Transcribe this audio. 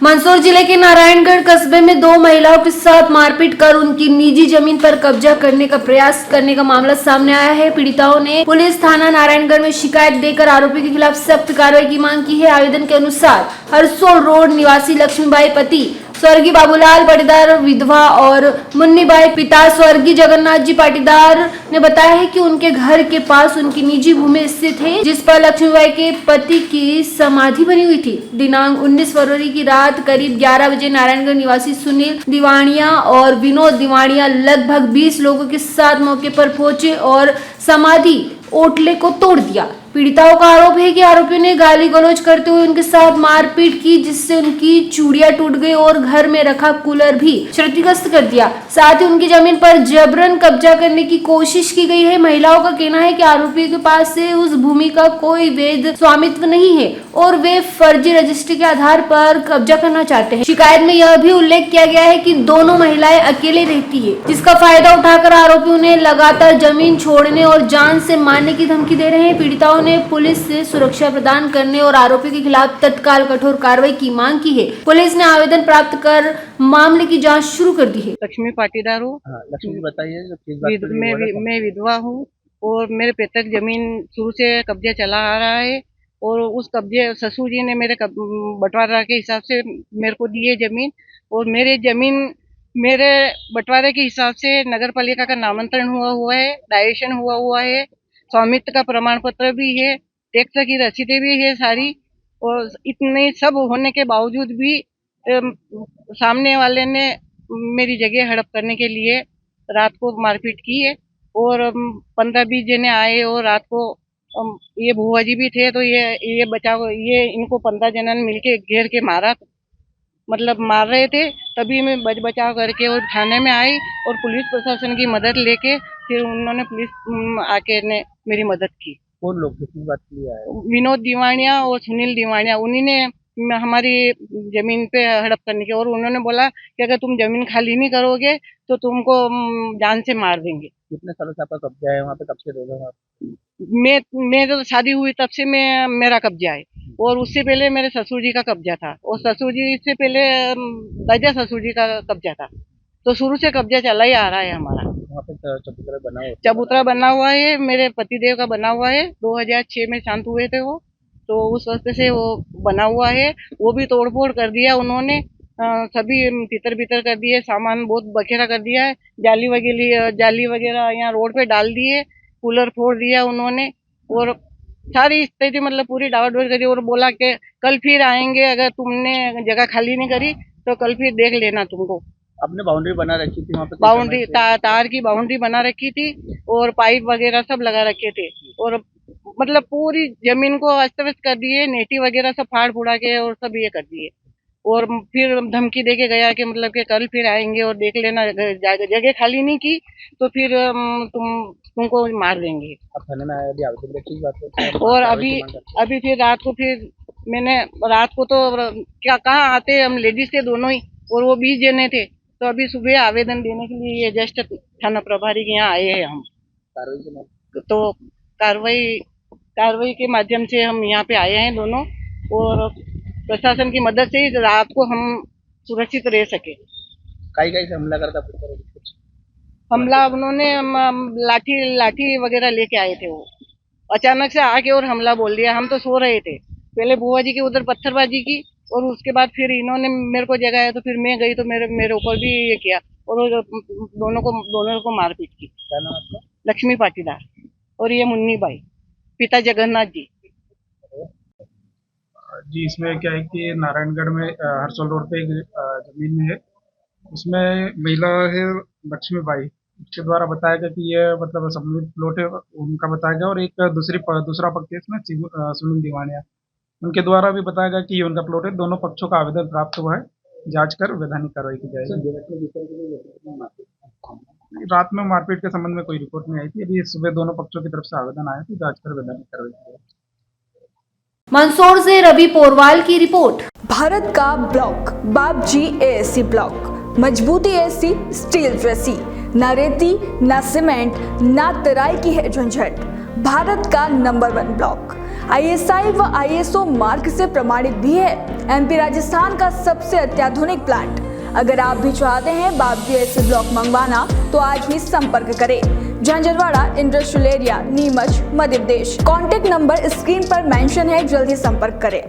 मंदसौर जिले के नारायणगढ़ कस्बे में दो महिलाओं के साथ मारपीट कर उनकी निजी जमीन पर कब्जा करने का प्रयास करने का मामला सामने आया है। पीड़िताओं ने पुलिस थाना नारायणगढ़ में शिकायत देकर आरोपी के खिलाफ सख्त कार्रवाई की मांग की है। आवेदन के अनुसार हरसोल रोड निवासी लक्ष्मीबाई पति स्वर्गीय बाबूलाल पाटीदार विधवा और मुन्नीबाई पिता स्वर्गीय जगन्नाथ जी पाटीदार ने बताया है कि उनके घर के पास उनकी निजी भूमि स्थित है, जिस पर लक्ष्मीबाई के पति की समाधि बनी हुई थी। दिनांक 19 फरवरी की रात करीब 11 बजे नारायणगढ़ निवासी सुनील दिवानिया और विनोद दिवानिया लगभग 20 लोगों के साथ मौके पर पहुंचे और समाधि ओटले को तोड़ दिया। पीड़िताओं का आरोप है कि आरोपियों ने गाली गलौज करते हुए उनके साथ मारपीट की, जिससे उनकी चूड़ियां टूट गई और घर में रखा कूलर भी क्षतिग्रस्त कर दिया। साथ ही उनकी जमीन पर जबरन कब्जा करने की कोशिश की गई है। महिलाओं का कहना है कि आरोपी के पास से उस भूमि का कोई वैध स्वामित्व नहीं है और वे फर्जी रजिस्ट्री के आधार पर कब्जा करना चाहते हैं। शिकायत में यह भी उल्लेख किया गया है कि दोनों महिलाएं अकेले रहती है, जिसका फायदा उठाकर आरोपी उन्हें लगातार जमीन छोड़ने और जान से मारने की धमकी दे रहे हैं। पीड़िताओं ने पुलिस से सुरक्षा प्रदान करने और आरोपी के खिलाफ तत्काल कठोर कार्रवाई की मांग की है। पुलिस ने आवेदन प्राप्त कर मामले की जांच शुरू कर दी है। लक्ष्मी पाटीदार हूँ। लक्ष्मी बताइए। मैं विधवा हूँ और मेरे पैतृक जमीन शुरू से कब्जे चला आ रहा है और उस कब्जे ससुर जी ने मेरे बंटवारा के हिसाब से मेरे को दी है जमीन, और मेरे बंटवारे के हिसाब से नगर पालिका का नामांतरण हुआ है, डायरेक्शन हुआ है, स्वामित्व का प्रमाण पत्र भी है, टैक्स की रसीदें भी है सारी। और इतने सब होने के बावजूद भी सामने वाले ने मेरी जगह हड़प करने के लिए रात को मारपीट की है और 15-20 जने आए और रात को ये बुआ जी भी थे, तो ये इनको 15 जनों ने मिलके घेर के मारा, मतलब मार रहे थे। तभी मैं बचाव करके और थाने में आई और पुलिस प्रशासन की मदद लेके फिर उन्होंने पुलिस आके ने मेरी मदद की। कौन लोग किसकी बात के लिए आए? विनोद दिवानिया और सुनील दिवानिया, उन्हीं ने हमारी जमीन पे हड़प करने की, और उन्होंने बोला कि अगर तुम जमीन खाली नहीं करोगे तो तुमको जान से मार देंगे। कितने सालों से आपका कब्जा है वहाँ पे? कब से रह रहे हो आप? मैं तो शादी हुई तब से मेरा कब्जा है, और उससे पहले मेरे ससुर जी का कब्जा था, और ससुर जी से पहले दादा ससुर जी का कब्जा था। तो शुरू से कब्जा चला ही आ रहा है हमारा। वहाँ पे चबूतरा बना हुआ है, मेरे पतिदेव का बना हुआ है। 2006 में शांत हुए थे वो, तो उस वक्त से वो बना हुआ है। वो भी तोड़फोड़ कर दिया उन्होंने, सभी तितर बितर कर दिए, सामान बहुत बखेरा कर दिया है। जाली वगैरह यहाँ रोड पे डाल दिए, कूलर फोड़ दिया उन्होंने, और सारी स्थिति मतलब पूरी डावाडोल करी, और बोला कि कल फिर आएंगे, अगर तुमने जगह खाली नहीं करी तो कल फिर देख लेना तुमको। आपने बाउंड्री बना रखी थी वहाँ पे? बाउंड्री तार की बाउंड्री बना रखी थी और पाइप वगैरह सब लगा रखे थे, और मतलब पूरी जमीन को अस्त व्यस्त कर दिए, नेटी वगैरह सब फाड़ फुड़ा के और सब ये कर दिए। और फिर धमकी देके गया कि मतलब कि कल फिर आएंगे और देख लेना, जगह खाली नहीं की तो फिर तुमको मार देंगे। आप थाने में आए, अभी आवेदन रखी बात है? और अभी फिर रात को फिर मैंने रात को तो क्या कहाँ आते हम लेडीज थे दोनों ही, और वो 20 जने थे। तो अभी सुबह आवेदन देने के लिए ये जस्ट थाना प्रभारी के यहाँ आए हैं हम। तो कार्रवाई के माध्यम से हम यहाँ पे आए हैं दोनों, और प्रशासन की मदद से रात को हम सुरक्षित रह सके। कई से हमला करता? हमला उन्होंने लाठी वगैरह लेके आए थे। वो अचानक से आके और हमला बोल दिया। हम तो सो रहे थे, पहले बुआ जी के उधर पत्थरबाजी की, और उसके बाद फिर इन्होंने मेरे को जगाया, तो फिर मैं गई तो मेरे ऊपर भी ये किया, और दोनों को मारपीट की। क्या नाम आपका? लक्ष्मी पाटीदार, और ये मुन्नी बाई, पिता जगन्नाथ जी। जी, इसमें क्या है कि नारायणगढ़ में हरसोल रोड पे एक जमीन है, उसमें महिला है लक्ष्मी बाई, उसके द्वारा बताया गया कि ये मतलब सम्मिलित प्लॉट है, उनका बताया गया। और एक दूसरा पक्ष है इसमें सुनील दिवानिया, उनके द्वारा भी बताया गया कि ये उनका प्लॉट है। दोनों पक्षों का आवेदन प्राप्त हुआ है, जांच कर वैधानिक कार्रवाई की जाएगी। रात में मारपीट के संबंध में कोई रिपोर्ट नहीं आई थी। अभी सुबह दोनों पक्षों की तरफ से आवेदन आया था, जांच कर वैधानिक कार्रवाई की जाएगी। मंदसौर से रवि पोरवाल की रिपोर्ट। भारत का ब्लॉक बापजी एएससी ब्लॉक, मजबूती ऐसी स्टील जैसी, न रेती न सीमेंट न तराई की है झंझट। भारत का नंबर 1 ब्लॉक ISI व ISO मार्क से प्रमाणित भी है। MP राजस्थान का सबसे अत्याधुनिक प्लांट। अगर आप भी चाहते हैं बाबजी एसी ब्लॉक मंगवाना तो आज ही संपर्क करें। Jhanjharwada industrial area, Neemuch, Madhya Pradesh. Contact number screen पर मेंशन है, जल्दी संपर्क करें।